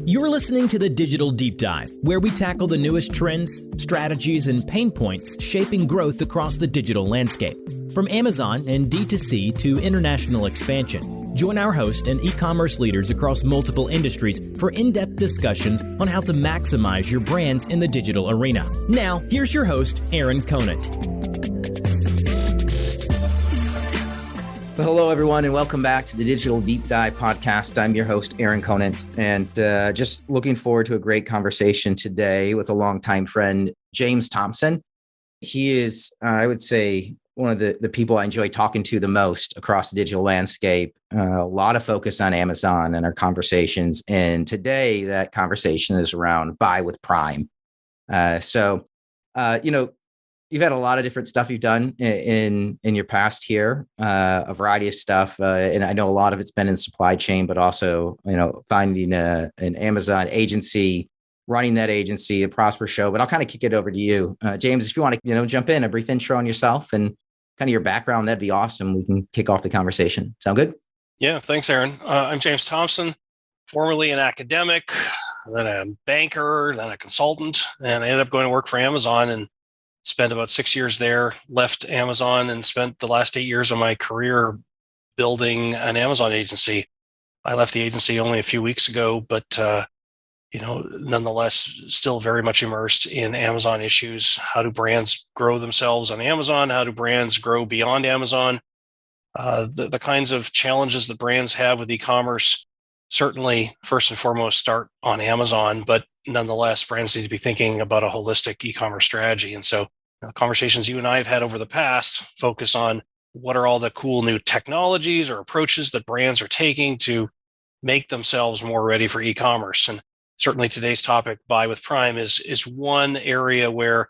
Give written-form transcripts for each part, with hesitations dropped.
You're listening to the Digital Deep Dive, where we tackle the newest trends, strategies, and pain points shaping growth across the digital landscape. From Amazon and D2C to international expansion, join our host and e-commerce leaders across multiple industries for in-depth discussions on how to maximize your brands in the digital arena. Now, here's your host, Aaron Conant. Well, hello, everyone, and welcome back to the Digital Deep Dive podcast. I'm your host, Aaron Conant, and just looking forward to a great conversation today with a longtime friend, James Thomson. He is, I would say, one of the people I enjoy talking to the most across the digital landscape. A lot of focus on Amazon in our conversations, and today that conversation is around buy with Prime. You've had a lot of different stuff you've done in your past here, a variety of stuff. And I know a lot of it's been in supply chain, but also, finding an Amazon agency, running that agency, a Prosper Show. But I'll kind of kick it over to you. James, if you want to, jump in, a brief intro on yourself and kind of your background, that'd be awesome. We can kick off the conversation. Sound good? Yeah, thanks, Aaron. I'm James Thomson, formerly an academic, then a banker, then a consultant, and I ended up going to work for Amazon and spent about 6 years there, left Amazon and spent the last 8 years of my career building an Amazon agency. I left the agency only a few weeks ago, but nonetheless, still very much immersed in Amazon issues. How do brands grow themselves on Amazon? How do brands grow beyond Amazon? The kinds of challenges that brands have with e-commerce certainly, first and foremost, start on Amazon, but nonetheless, brands need to be thinking about a holistic e-commerce strategy. And so the conversations you and I have had over the past focus on what are all the cool new technologies or approaches that brands are taking to make themselves more ready for e-commerce. And certainly today's topic, buy with Prime, is one area where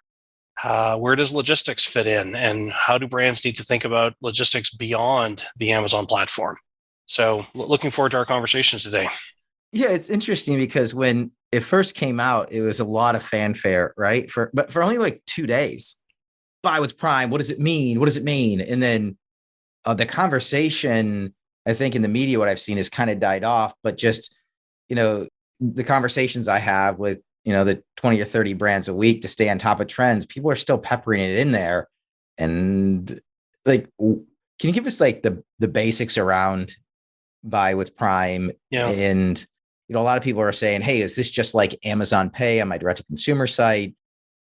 does logistics fit in, and how do brands need to think about logistics beyond the Amazon platform? So looking forward to our conversations today. Yeah, it's interesting because when it first came out, it was a lot of fanfare, right? But for only like 2 days. Buy with Prime, what does it mean? What does it mean? And then the conversation, I think in the media, what I've seen is kind of died off, but just, the conversations I have with, the 20 or 30 brands a week to stay on top of trends, people are still peppering it in there. And like, can you give us like the basics around buy with Prime? Yeah. And a lot of people are saying, hey, is this just like Amazon Pay on my direct to consumer site?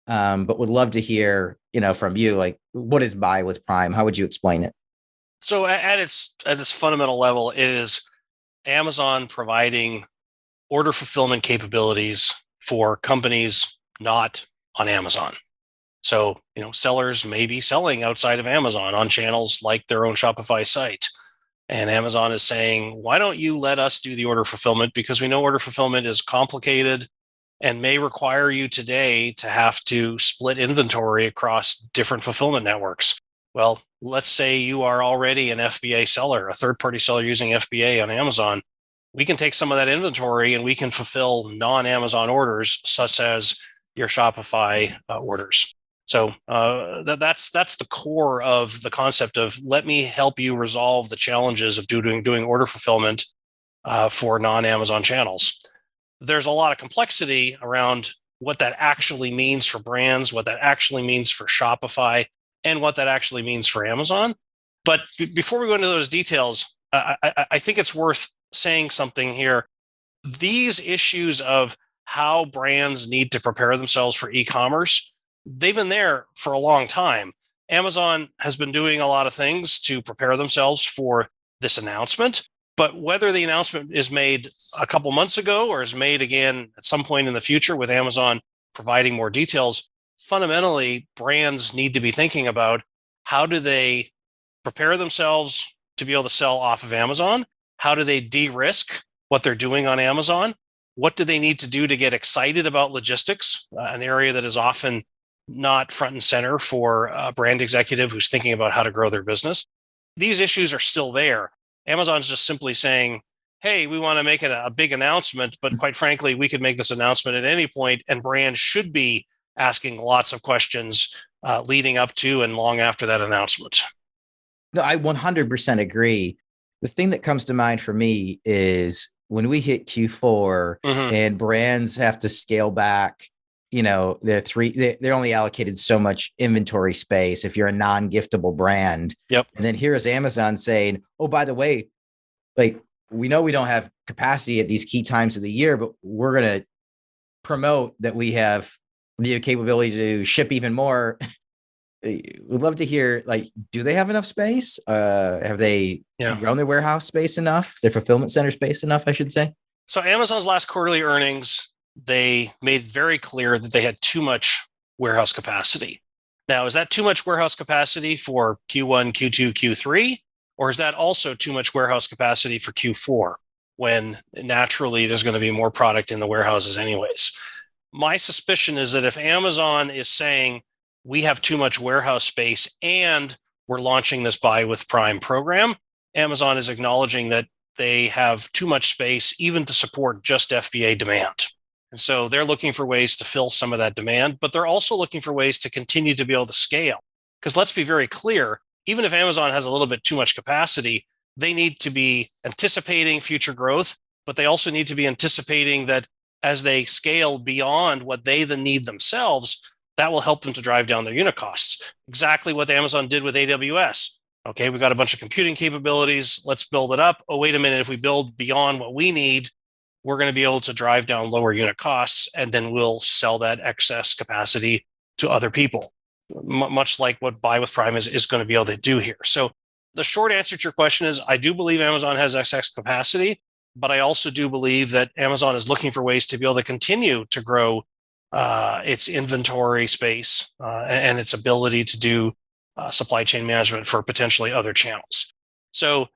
But would love to hear, from you, like, what is buy with Prime? How would you explain it? So at its fundamental level, it is Amazon providing order fulfillment capabilities for companies not on Amazon. So, sellers may be selling outside of Amazon on channels like their own Shopify site. And Amazon is saying, why don't you let us do the order fulfillment? Because we know order fulfillment is complicated and may require you today to have to split inventory across different fulfillment networks. Well, let's say you are already an FBA seller, a third-party seller using FBA on Amazon. We can take some of that inventory and we can fulfill non-Amazon orders, such as your Shopify orders. So that's the core of the concept of let me help you resolve the challenges of doing order fulfillment for non-Amazon channels. There's a lot of complexity around what that actually means for brands, what that actually means for Shopify, and what that actually means for Amazon. But before we go into those details, I think it's worth saying something here. These issues of how brands need to prepare themselves for e-commerce, they've been there for a long time. Amazon has been doing a lot of things to prepare themselves for this announcement, but whether the announcement is made a couple months ago or is made again at some point in the future with Amazon providing more details, fundamentally, brands need to be thinking about how do they prepare themselves to be able to sell off of Amazon? How do they de-risk what they're doing on Amazon? What do they need to do to get excited about logistics, an area that is often not front and center for a brand executive who's thinking about how to grow their business? These issues are still there. Amazon's just simply saying, hey, we want to make it a big announcement, but quite frankly, we could make this announcement at any point, and brands should be asking lots of questions leading up to and long after that announcement. No, I 100% agree. The thing that comes to mind for me is when we hit Q4 and brands have to scale back, they're only allocated so much inventory space if you're a non-giftable brand. Yep. And then here's Amazon saying, oh, by the way, like, we know we don't have capacity at these key times of the year, but we're going to promote that we have the capability to ship even more. We'd love to hear, like, do they have enough space? Have they grown their warehouse space enough? Their fulfillment center space enough, I should say. So Amazon's last quarterly earnings, they made very clear that they had too much warehouse capacity. Now, is that too much warehouse capacity for Q1, Q2, Q3? Or is that also too much warehouse capacity for Q4, when naturally there's going to be more product in the warehouses anyways? My suspicion is that if Amazon is saying we have too much warehouse space and we're launching this Buy with Prime program, Amazon is acknowledging that they have too much space even to support just FBA demand. And so they're looking for ways to fill some of that demand, but they're also looking for ways to continue to be able to scale. Because let's be very clear, even if Amazon has a little bit too much capacity, they need to be anticipating future growth, but they also need to be anticipating that as they scale beyond what they then need themselves, that will help them to drive down their unit costs. Exactly what Amazon did with AWS. Okay, we got a bunch of computing capabilities. Let's build it up. Oh, wait a minute. If we build beyond what we need, we're going to be able to drive down lower unit costs, and then we'll sell that excess capacity to other people, much like what Buy with Prime is going to be able to do here. So the short answer to your question is, I do believe Amazon has excess capacity, but I also do believe that Amazon is looking for ways to be able to continue to grow its inventory space and its ability to do supply chain management for potentially other channels. So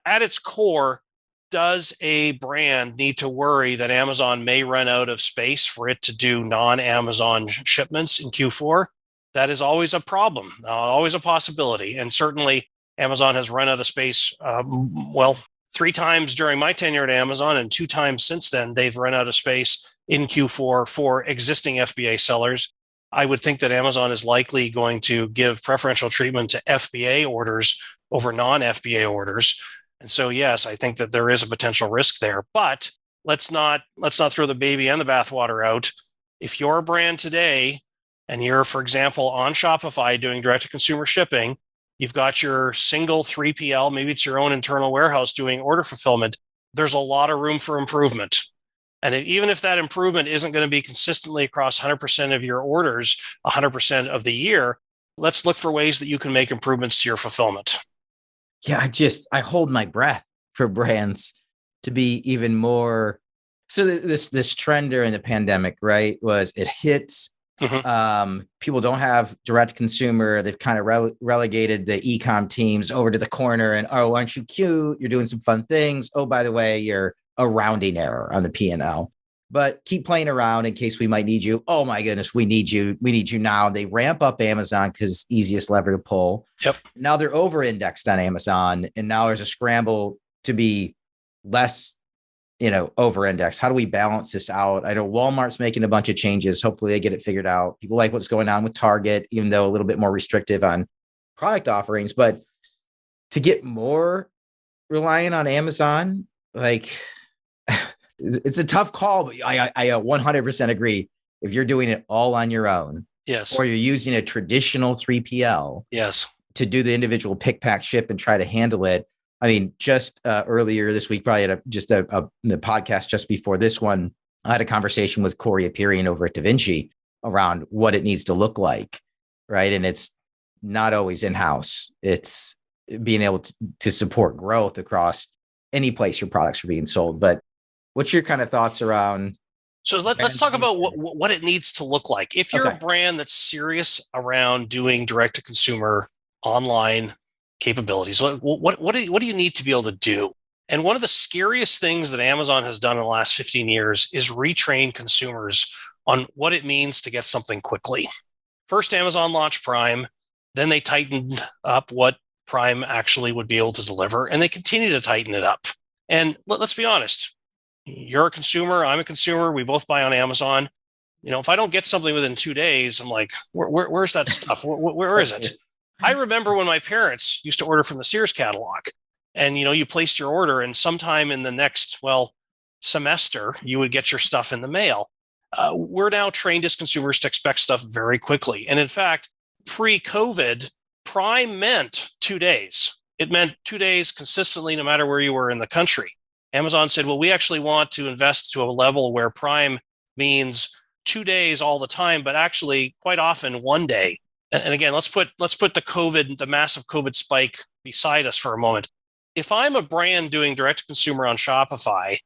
at its core, does a brand need to worry that Amazon may run out of space for it to do non-Amazon shipments in Q4? That is always a problem, always a possibility. And certainly Amazon has run out of space, 3 times during my tenure at Amazon, and 2 times since then, they've run out of space in Q4 for existing FBA sellers. I would think that Amazon is likely going to give preferential treatment to FBA orders over non-FBA orders. And so, yes, I think that there is a potential risk there, but let's not throw the baby and the bathwater out. If you're a brand today and you're, for example, on Shopify doing direct-to-consumer shipping, you've got your single 3PL, maybe it's your own internal warehouse doing order fulfillment, there's a lot of room for improvement. And even if that improvement isn't going to be consistently across 100% of your orders, 100% of the year, let's look for ways that you can make improvements to your fulfillment. Yeah, I hold my breath for brands to be even more. So this trend during the pandemic, right, was it hits. People don't have direct consumer. They've kind of relegated the e-com teams over to the corner and, oh, aren't you cute? You're doing some fun things. Oh, by the way, you're a rounding error on the P&L, but keep playing around in case we might need you. Oh my goodness, we need you. We need you now. They ramp up Amazon because easiest lever to pull. Yep. Now they're over-indexed on Amazon, and now there's a scramble to be less, over-indexed. How do we balance this out? I know Walmart's making a bunch of changes. Hopefully they get it figured out. People like what's going on with Target, even though a little bit more restrictive on product offerings, but to get more reliant on Amazon, like, it's a tough call, but I 100% agree. If you're doing it all on your own, yes, or you're using a traditional 3PL, yes, to do the individual pick, pack, ship and try to handle it. I mean, just earlier this week, probably at the podcast just before this one, I had a conversation with Corey Aperian over at DaVinci around what it needs to look like, right? And it's not always in-house. It's being able to support growth across any place your products are being sold. But what's your kind of thoughts around? So let's talk about what it needs to look like. If you're a brand that's serious around doing direct-to-consumer online capabilities, what do you need to be able to do? And one of the scariest things that Amazon has done in the last 15 years is retrain consumers on what it means to get something quickly. First, Amazon launched Prime. Then they tightened up what Prime actually would be able to deliver, and they continue to tighten it up. And let's be honest. You're a consumer. I'm a consumer. We both buy on Amazon. If I don't get something within 2 days, I'm like, where's that stuff? Where is it? I remember when my parents used to order from the Sears catalog, and you placed your order, and sometime in the next, semester, you would get your stuff in the mail. We're now trained as consumers to expect stuff very quickly. And in fact, pre-COVID, Prime meant 2 days. It meant 2 days consistently, no matter where you were in the country. Amazon said, well, we actually want to invest to a level where Prime means 2 days all the time, but actually quite often 1 day. And again, let's put the massive COVID spike beside us for a moment. If I'm a brand doing direct to consumer on Shopify,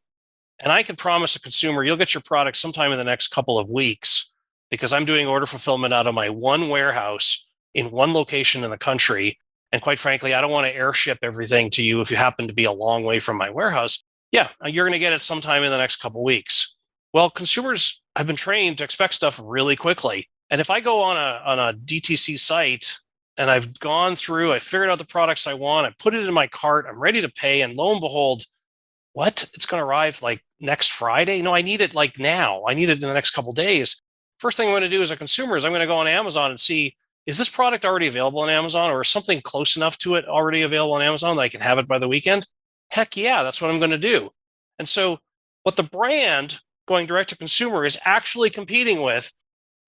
and I can promise a consumer, you'll get your product sometime in the next couple of weeks because I'm doing order fulfillment out of my one warehouse in one location in the country. And quite frankly, I don't want to airship everything to you if you happen to be a long way from my warehouse. Yeah, you're going to get it sometime in the next couple of weeks. Well, consumers have been trained to expect stuff really quickly. And if I go on a DTC site and I've gone through, I figured out the products I want, I put it in my cart, I'm ready to pay, and lo and behold, what? It's going to arrive like next Friday? No, I need it like now. I need it in the next couple of days. First thing I'm going to do as a consumer is I'm going to go on Amazon and see, is this product already available on Amazon, or is something close enough to it already available on Amazon that I can have it by the weekend? Heck yeah, that's what I'm going to do. And so what the brand going direct to consumer is actually competing with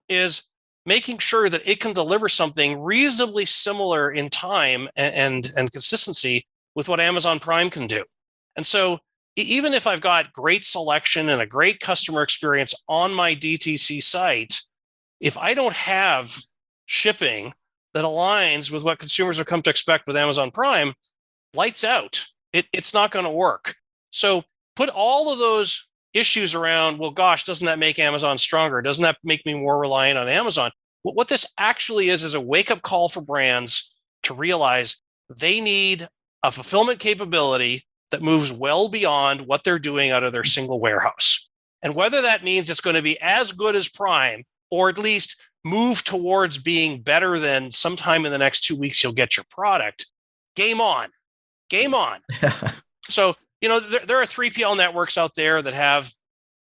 is making sure that it can deliver something reasonably similar in time and consistency with what Amazon Prime can do. And so even if I've got great selection and a great customer experience on my DTC site, if I don't have shipping that aligns with what consumers have come to expect with Amazon Prime, lights out. It's not going to work. So put all of those issues around, well, gosh, doesn't that make Amazon stronger? Doesn't that make me more reliant on Amazon? What this actually is a wake-up call for brands to realize they need a fulfillment capability that moves well beyond what they're doing out of their single warehouse. And whether that means it's going to be as good as Prime, or at least move towards being better than sometime in the next 2 weeks, you'll get your product. Game on. Game on. So, there are 3PL networks out there that have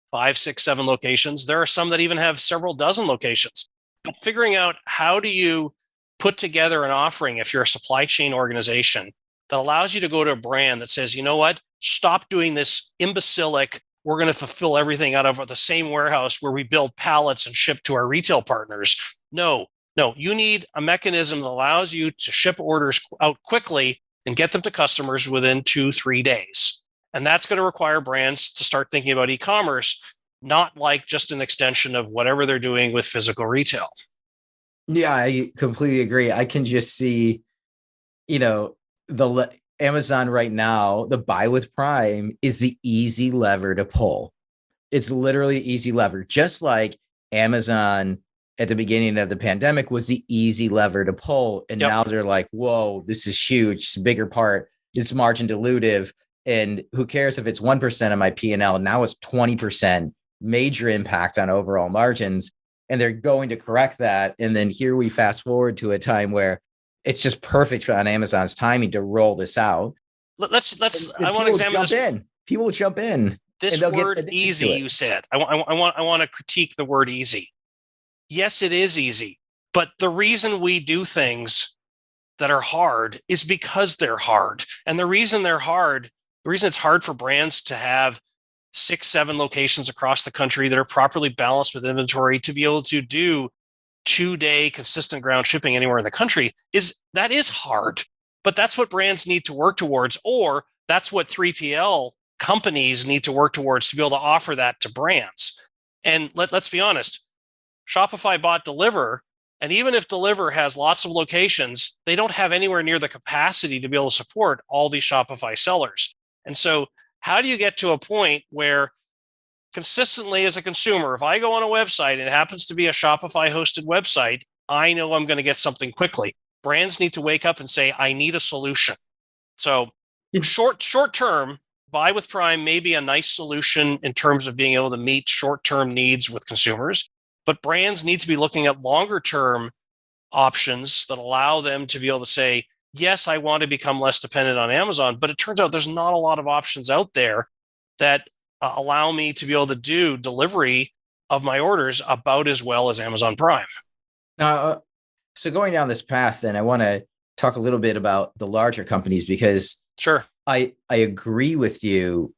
5, 6, 7 locations. There are some that even have several dozen locations. But figuring out how do you put together an offering if you're a supply chain organization that allows you to go to a brand that says, you know what, stop doing this imbecilic, we're going to fulfill everything out of the same warehouse where we build pallets and ship to our retail partners. No, you need a mechanism that allows you to ship orders out quickly and get them to customers within 2-3 days. And that's going to require brands to start thinking about e-commerce, not like just an extension of whatever they're doing with physical retail. Yeah, I completely agree. I can just see, the Amazon right now, the buy with Prime is the easy lever to pull. It's literally easy lever, just like Amazon at the beginning of the pandemic was the easy lever to pull. And now they're like, whoa, this is huge. It's a bigger part. It's margin dilutive. And who cares if it's 1% of my P&L? Now it's 20%, major impact on overall margins. And they're going to correct that. And then here we fast forward to a time where it's just perfect on Amazon's timing to roll this out. I want to examine this. People will jump in. This word easy, you said. I want to critique the word easy. Yes, it is easy. But the reason we do things that are hard is because they're hard. And the reason it's hard for brands to have 6, 7 locations across the country that are properly balanced with inventory to be able to do 2-day consistent ground shipping anywhere in the country is hard. But that's what brands need to work towards, or that's what 3PL companies need to work towards to be able to offer that to brands. And let's be honest, Shopify bought Deliver, and even if Deliver has lots of locations, they don't have anywhere near the capacity to be able to support all these Shopify sellers. And so how do you get to a point where consistently as a consumer, if I go on a website and it happens to be a Shopify hosted website, I know I'm going to get something quickly. Brands need to wake up and say, I need a solution. So short term, buy with Prime may be a nice solution in terms of being able to meet short-term needs with consumers, but brands need to be looking at longer term options that allow them to be able to say, yes, I want to become less dependent on Amazon, but it turns out there's not a lot of options out there that allow me to be able to do delivery of my orders about as well as Amazon Prime. So going down this path, then I want to talk a little bit about the larger companies because sure, I agree with you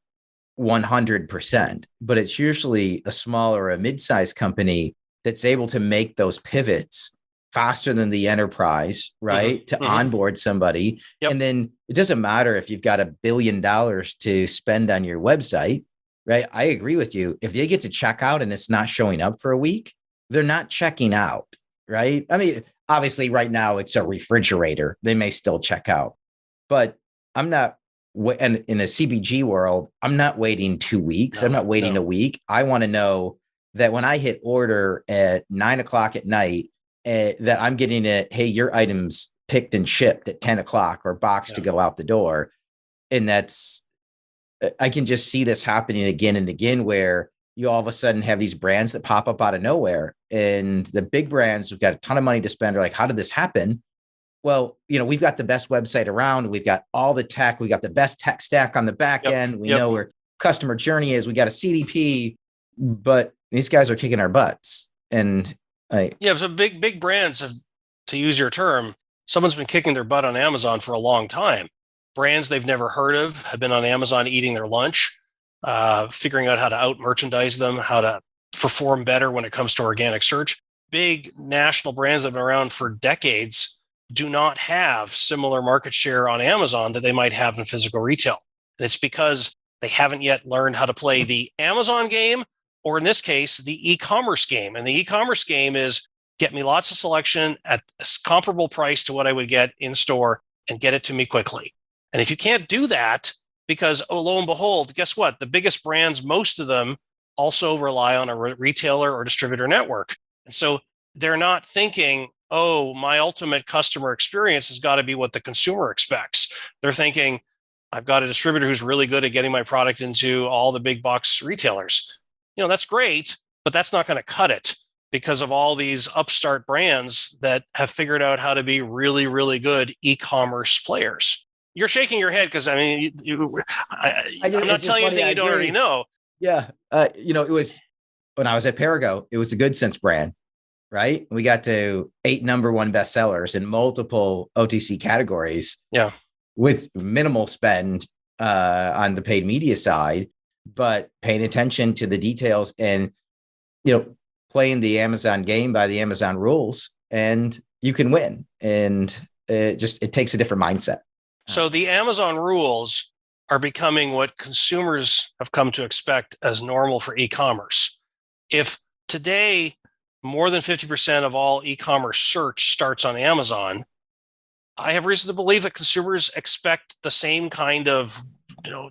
100%, but it's usually a smaller or a mid-sized company that's able to make those pivots faster than the enterprise, right? To onboard somebody. Yep. And then it doesn't matter if you've got $1 billion to spend on your website, right? I agree with you. If they get to check out and it's not showing up for a week, they're not checking out, right? I mean, obviously right now it's a refrigerator. They may still check out, but I'm not, and in a CBG world, I'm not waiting 2 weeks. I'm not waiting a week. I want to know that when I hit order at 9:00 at night, that I'm getting it. Hey, your item's picked and shipped at 10:00 or boxed to go out the door. And that's, I can just see this happening again and again, where you all of a sudden have these brands that pop up out of nowhere, and the big brands who've got a ton of money to spend are like, how did this happen? Well, we've got the best website around. We've got all the tech. We got the best tech stack on the back end. We know where customer journey is. We got a CDP, but these guys are kicking our butts. And so big brands have, to use your term, someone's been kicking their butt on Amazon for a long time. Brands they've never heard of have been on Amazon eating their lunch, figuring out how to out merchandise them, how to perform better when it comes to organic search. Big national brands that have been around for decades do not have similar market share on Amazon that they might have in physical retail. And it's because they haven't yet learned how to play the Amazon game, or in this case, the e-commerce game. And the e-commerce game is get me lots of selection at a comparable price to what I would get in store and get it to me quickly. And if you can't do that, because lo and behold, guess what? The biggest brands, most of them also rely on a retailer or distributor network. And so they're not thinking, oh, my ultimate customer experience has got to be what the consumer expects. They're thinking, I've got a distributor who's really good at getting my product into all the big box retailers. That's great, but that's not going to cut it because of all these upstart brands that have figured out how to be really, really good e-commerce players. You're shaking your head because, I'm not telling you anything you don't already know. Yeah. It was when I was at Perigo, it was the Good Sense brand, right? We got to 8 number 1 bestsellers in multiple OTC categories. Yeah. With minimal spend on the paid media side, but paying attention to the details and, playing the Amazon game by the Amazon rules, and you can win. And it takes a different mindset. So the Amazon rules are becoming what consumers have come to expect as normal for e-commerce. If today more than 50% of all e-commerce search starts on Amazon, I have reason to believe that consumers expect the same kind of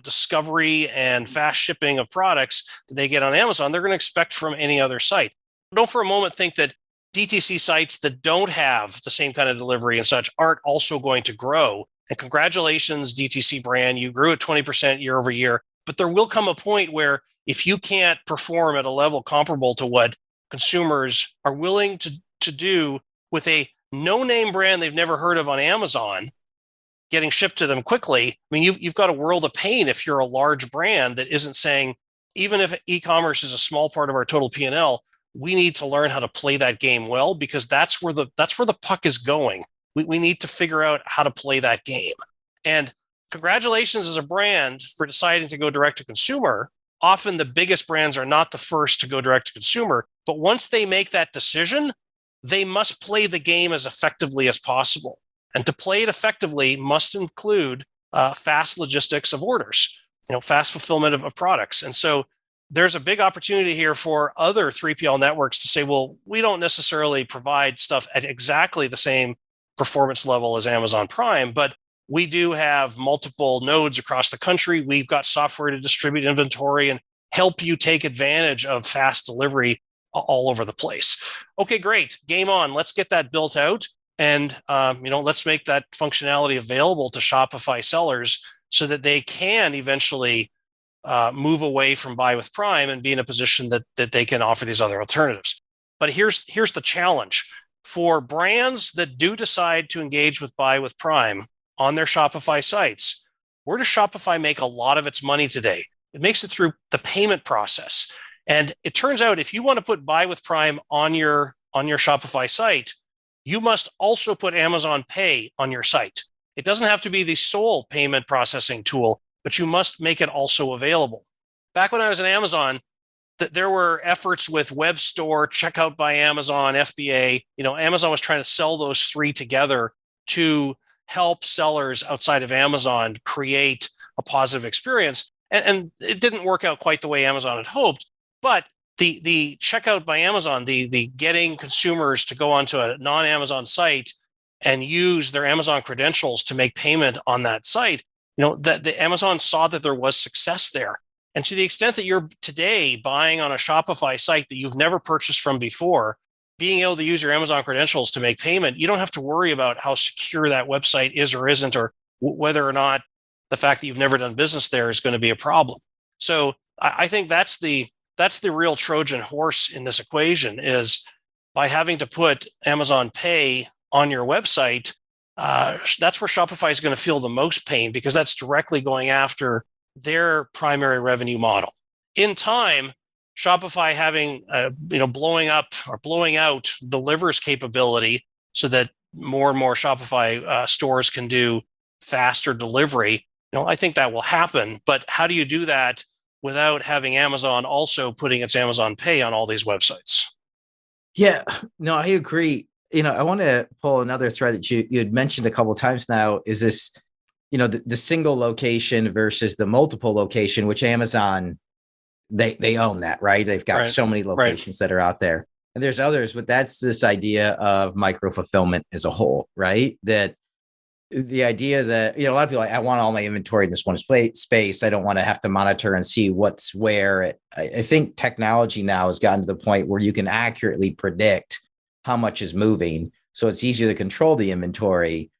discovery and fast shipping of products that they get on Amazon, they're going to expect from any other site. Don't for a moment think that DTC sites that don't have the same kind of delivery and such aren't also going to grow. And congratulations, DTC brand, you grew at 20% year over year. But there will come a point where if you can't perform at a level comparable to what consumers are willing to do with a no-name brand they've never heard of on Amazon, getting shipped to them quickly, you've got a world of pain if you're a large brand that isn't saying, even if e-commerce is a small part of our total P&L, we need to learn how to play that game well, because that's where the puck is going. We need to figure out how to play that game. And congratulations as a brand for deciding to go direct to consumer. Often the biggest brands are not the first to go direct to consumer, but once they make that decision, they must play the game as effectively as possible. And to play it effectively must include fast logistics of orders, fast fulfillment of products. And so there's a big opportunity here for other 3PL networks to say, well, we don't necessarily provide stuff at exactly the same performance level as Amazon Prime, but we do have multiple nodes across the country. We've got software to distribute inventory and help you take advantage of fast delivery all over the place. Okay, great. Game on. Let's get that built out. And, let's make that functionality available to Shopify sellers so that they can eventually move away from Buy with Prime and be in a position that they can offer these other alternatives. But here's the challenge. For brands that do decide to engage with Buy with Prime on their Shopify sites, where does Shopify make a lot of its money today? It makes it through the payment process. And it turns out if you want to put Buy with Prime on your Shopify site, you must also put Amazon Pay on your site. It doesn't have to be the sole payment processing tool, but you must make it also available. back when I was in Amazon, there were efforts with Web Store, Checkout by Amazon, FBA. Amazon was trying to sell those three together to help sellers outside of Amazon create a positive experience. And it didn't work out quite the way Amazon had hoped. But the Checkout by Amazon, the getting consumers to go onto a non-Amazon site and use their Amazon credentials to make payment on that site, that the Amazon saw that there was success there. And to the extent that you're today buying on a Shopify site that you've never purchased from before, being able to use your Amazon credentials to make payment, you don't have to worry about how secure that website is or isn't, or whether or not the fact that you've never done business there is going to be a problem. So I think that's the real Trojan horse in this equation, is by having to put Amazon Pay on your website. That's where Shopify is going to feel the most pain, because that's directly going after their primary revenue model. In time, Shopify having blowing out Deliver's capability so that more and more Shopify stores can do faster delivery. I think that will happen. But how do you do that without having Amazon also putting its Amazon Pay on all these websites? Yeah, no, I agree. I want to pull another thread that you had mentioned a couple of times now, is this, the single location versus the multiple location, which Amazon, they own that, right? They've got so many locations that are out there. And there's others, but that's this idea of micro fulfillment as a whole, right? That the idea that, a lot of people are like, I want all my inventory in this one space. I don't want to have to monitor and see what's where. I think technology now has gotten to the point where you can accurately predict how much is moving. So it's easier to control the inventory,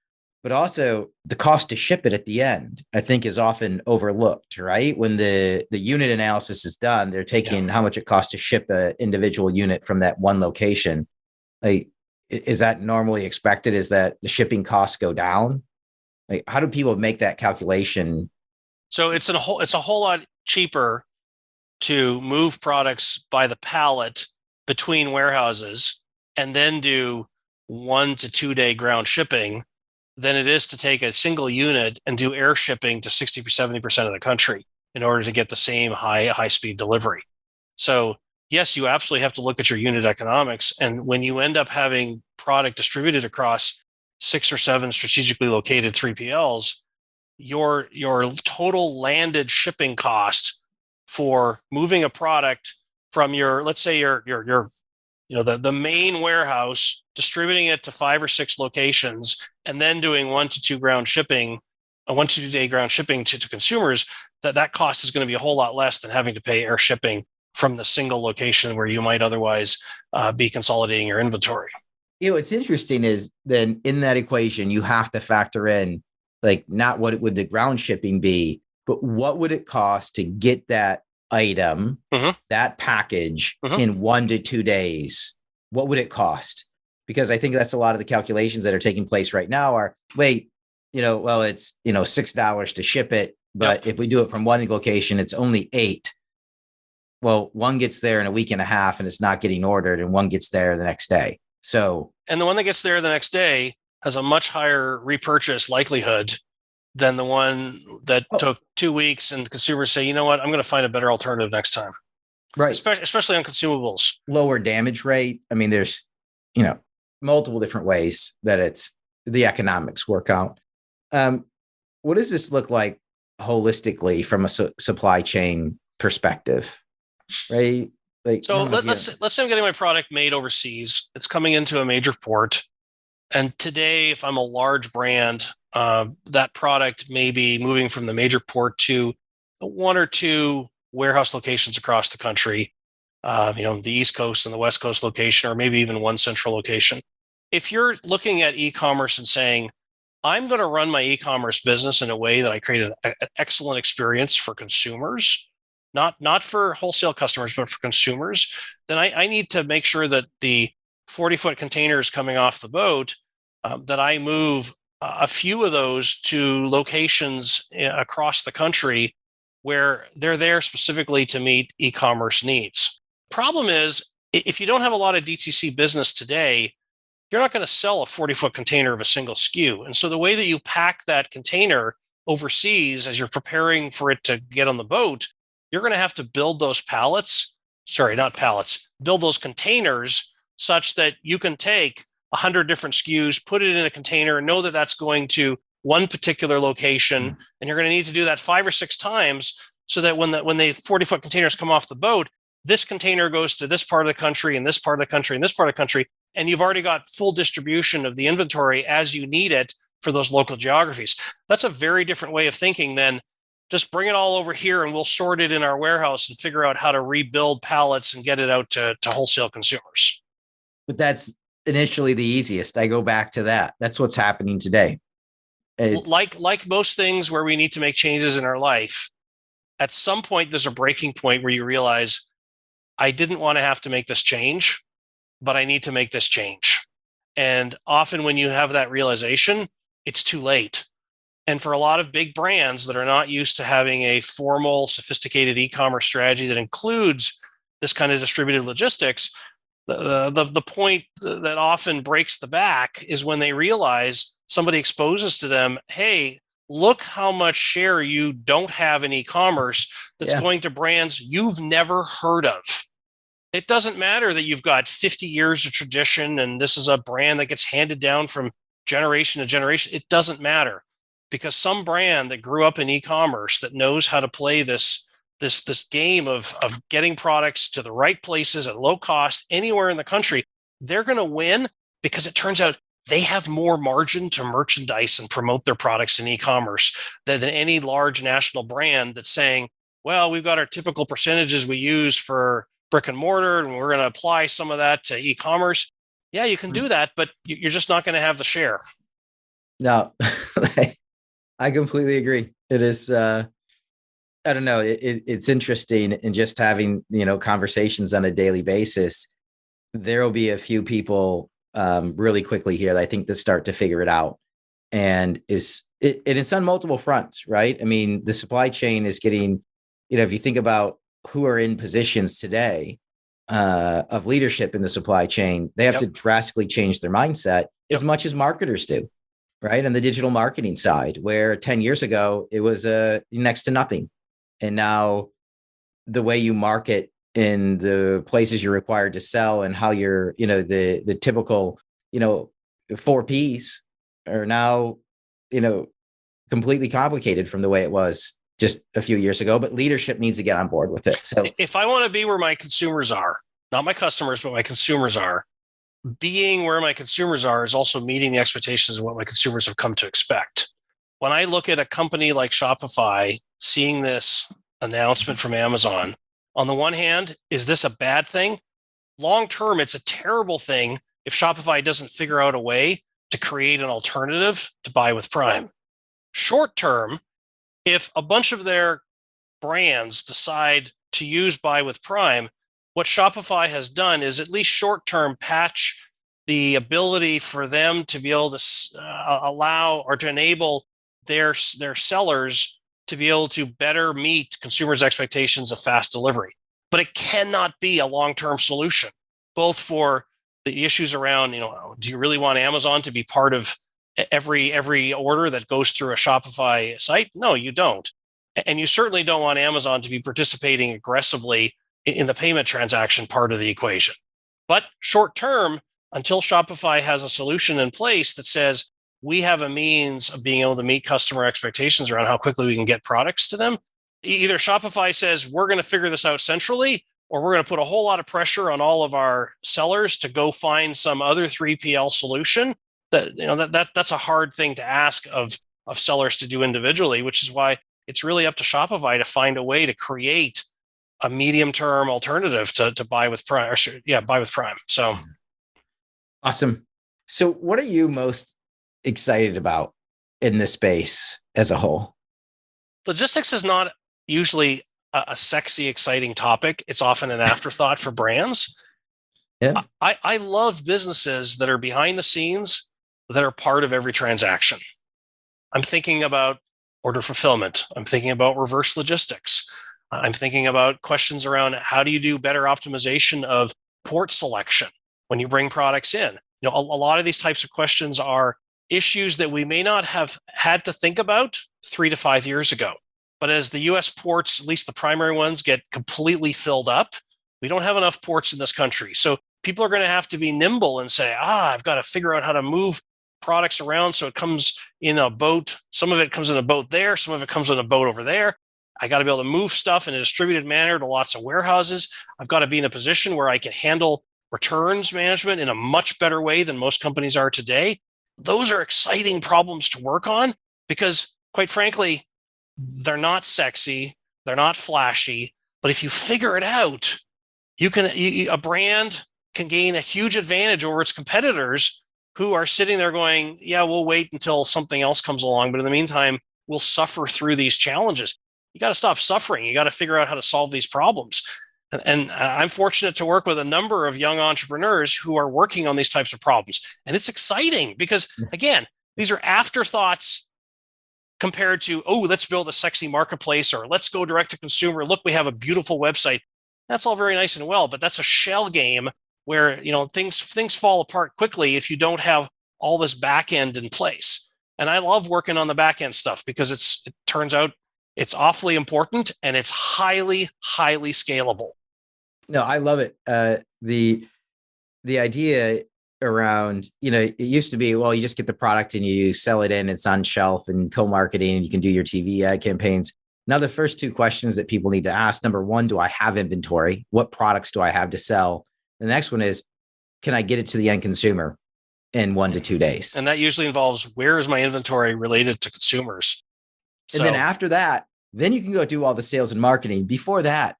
but also the cost to ship it at the end, I think, is often overlooked, right? When the unit analysis is done, they're taking how much it costs to ship an individual unit from that one location. Like, is that normally expected? Is that the shipping costs go down? Like, how do people make that calculation? So it's a whole lot cheaper to move products by the pallet between warehouses and then do 1 to 2 day ground shipping than it is to take a single unit and do air shipping to 60-70% of the country in order to get the same high speed delivery. So yes, you absolutely have to look at your unit economics. And when you end up having product distributed across 6 or 7 strategically located 3PLs, your total landed shipping cost for moving a product from let's say the main warehouse, distributing it to 5 or 6 locations, and then doing 1 to 2 ground shipping, a 1 to 2 day ground shipping to consumers, that cost is going to be a whole lot less than having to pay air shipping from the single location where you might otherwise be consolidating your inventory. What's interesting is then in that equation, you have to factor in, like, not what would the ground shipping be, but what would it cost to get that item, that package in 1 to 2 days? What would it cost? Because I think that's a lot of the calculations that are taking place right now are, it's $6 to ship it, but if we do it from one location, it's only $8. Well, one gets there in a week and a half and it's not getting ordered, and one gets there the next day. And the one that gets there the next day has a much higher repurchase likelihood than the one that took 2 weeks, and consumers say, you know what, I'm going to find a better alternative next time. Right. Especially on consumables. Lower damage rate. I mean, there's, multiple different ways that the economics work out. What does this look like holistically from a supply chain perspective? Right. So let's say I'm getting my product made overseas. It's coming into a major port. And today, if I'm a large brand, that product may be moving from the major port to 1 or 2 warehouse locations across the country, the East Coast and the West Coast location, or maybe even one central location. If you're looking at e-commerce and saying, I'm going to run my e-commerce business in a way that I create an excellent experience for consumers, not for wholesale customers, but for consumers, then I need to make sure that the 40-foot containers coming off the boat, that I move a few of those to locations across the country where they're there specifically to meet e-commerce needs. Problem is, if you don't have a lot of DTC business today, you're not going to sell a 40-foot container of a single SKU. And so the way that you pack that container overseas as you're preparing for it to get on the boat you're going to have to build those build those containers such that you can take 100 different SKUs, put it in a container, and know that that's going to one particular location. And you're going to need to do that 5 or 6 times so that when the 40-foot containers come off the boat, this container goes to this part of the country and this part of the country and this part of the country. And you've already got full distribution of the inventory as you need it for those local geographies. That's a very different way of thinking than just bring it all over here and we'll sort it in our warehouse and figure out how to rebuild pallets and get it out to wholesale consumers. But that's initially the easiest. I go back to that. That's what's happening today. Like most things where we need to make changes in our life, at some point there's a breaking point where you realize, I didn't want to have to make this change, but I need to make this change. And often when you have that realization, it's too late. And for a lot of big brands that are not used to having a formal, sophisticated e-commerce strategy that includes this kind of distributed logistics, the point that often breaks the back is when they realize somebody exposes to them, hey, look how much share you don't have in e-commerce that's going to brands you've never heard of. It doesn't matter that you've got 50 years of tradition and this is a brand that gets handed down from generation to generation. It doesn't matter, because some brand that grew up in e-commerce that knows how to play this game of getting products to the right places at low cost anywhere in the country, they're going to win, because it turns out they have more margin to merchandise and promote their products in e-commerce than any large national brand that's saying, well, we've got our typical percentages we use for brick and mortar, and we're going to apply some of that to e-commerce. Yeah, you can do that, but you're just not going to have the share. No, I completely agree. It is, I don't know. It's interesting in just having, conversations on a daily basis. There will be a few people really quickly here that I think that start to figure it out. And it's on multiple fronts, right? I mean, the supply chain is getting, if you think about who are in positions today of leadership in the supply chain, they have to drastically change their mindset as much as marketers do, right? On the digital marketing side, where 10 years ago, it was next to nothing. And now the way you market in the places you're required to sell and how you're, the typical, 4 Ps are now, completely complicated from the way it was just a few years ago, but leadership needs to get on board with it. So if I want to be where my consumers are, not my customers, but my consumers are, being where my consumers are is also meeting the expectations of what my consumers have come to expect. When I look at a company like Shopify, seeing this announcement from Amazon, on the one hand, is this a bad thing? Long term, it's a terrible thing if Shopify doesn't figure out a way to create an alternative to Buy with Prime. Short term, if a bunch of their brands decide to use Buy with Prime, what Shopify has done is at least short-term patch the ability for them to be able to allow or to enable their sellers to be able to better meet consumers' expectations of fast delivery. But it cannot be a long-term solution, both for the issues around, do you really want Amazon to be part of every order that goes through a Shopify site? No, you don't. And you certainly don't want Amazon to be participating aggressively in the payment transaction part of the equation. But short term, until Shopify has a solution in place that says we have a means of being able to meet customer expectations around how quickly we can get products to them, either Shopify says we're going to figure this out centrally, or we're going to put a whole lot of pressure on all of our sellers to go find some other 3PL solution. That's a hard thing to ask of sellers to do individually, which is why it's really up to Shopify to find a way to create a medium-term alternative to Buy with Prime. Buy with Prime. So awesome. So what are you most excited about in this space as a whole? Logistics is not usually a sexy, exciting topic. It's often an afterthought for brands. Yeah. I love businesses that are behind the scenes that are part of every transaction. I'm thinking about order fulfillment. I'm thinking about reverse logistics. I'm thinking about questions around how do you do better optimization of port selection when you bring products in. A lot of these types of questions are issues that we may not have had to think about 3 to 5 years ago. But as the US ports, at least the primary ones, get completely filled up, we don't have enough ports in this country. So people are going to have to be nimble and say, I've got to figure out how to move products around so it comes in a boat. Some of it comes in a boat there. Some of it comes in a boat over there. I got to be able to move stuff in a distributed manner to lots of warehouses. I've got to be in a position where I can handle returns management in a much better way than most companies are today. Those are exciting problems to work on because, quite frankly, they're not sexy, they're not flashy, but if you figure it out, a brand can gain a huge advantage over its competitors who are sitting there going, yeah, we'll wait until something else comes along. But in the meantime, we'll suffer through these challenges. You got to stop suffering. You got to figure out how to solve these problems. And I'm fortunate to work with a number of young entrepreneurs who are working on these types of problems. And it's exciting because, again, these are afterthoughts compared to, let's build a sexy marketplace or let's go direct to consumer. Look, we have a beautiful website. That's all very nice and well, but that's a shell game where, things fall apart quickly if you don't have all this back end in place. And I love working on the back end stuff because it turns out it's awfully important and it's highly, highly scalable. No, I love it. The idea around, it used to be, well, you just get the product and you sell it in, it's on shelf and co-marketing and you can do your TV ad campaigns. Now, the first two questions that people need to ask, number one, do I have inventory? What products do I have to sell? The next one is, can I get it to the end consumer in 1 to 2 days? And that usually involves, where is my inventory related to consumers? And then after that, then you can go do all the sales and marketing. Before that,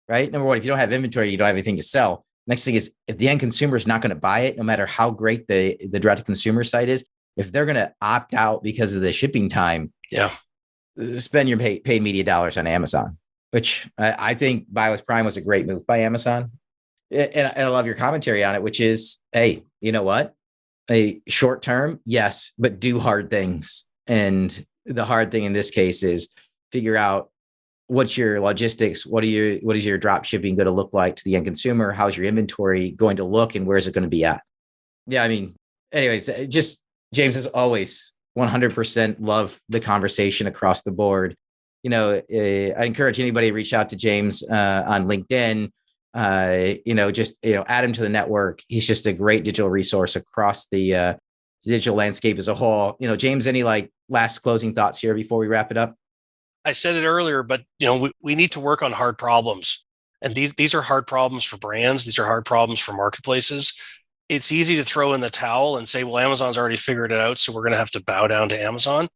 right? Number one, if you don't have inventory, you don't have anything to sell. Next thing is, if the end consumer is not going to buy it, no matter how great the direct-to-consumer site is, if they're going to opt out because of the shipping time, spend your paid media dollars on Amazon, which I think Buy with Prime was a great move by Amazon. And I love your commentary on it, which is, hey, you know what? A short term, yes, but do hard things. And the hard thing in this case is figure out what's your logistics, what is your drop shipping going to look like to the end consumer? How's your inventory going to look and where is it going to be at? Yeah, I mean, anyways, just James, as always, 100% love the conversation across the board. I encourage anybody to reach out to James on LinkedIn. Add him to the network. He's just a great digital resource across the digital landscape as a whole. James, any last closing thoughts here before we wrap it up? I said it earlier, but we need to work on hard problems. And these are hard problems for brands. These are hard problems for marketplaces. It's easy to throw in the towel and say, well, Amazon's already figured it out, so we're going to have to bow down to Amazon.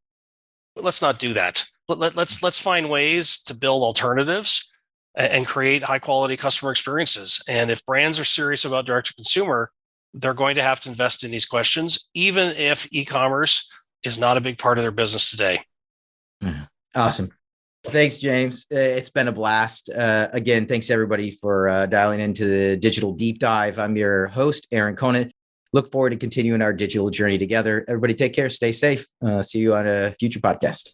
But let's not do that. Let's find ways to build alternatives and create high quality customer experiences. And if brands are serious about direct to consumer, they're going to have to invest in these questions, even if e-commerce is not a big part of their business today. Awesome. Thanks, James. It's been a blast. Again, thanks everybody for dialing into the Digital Deep Dive. I'm your host, Aaron Conant. Look forward to continuing our digital journey together. Everybody take care, stay safe. See you on a future podcast.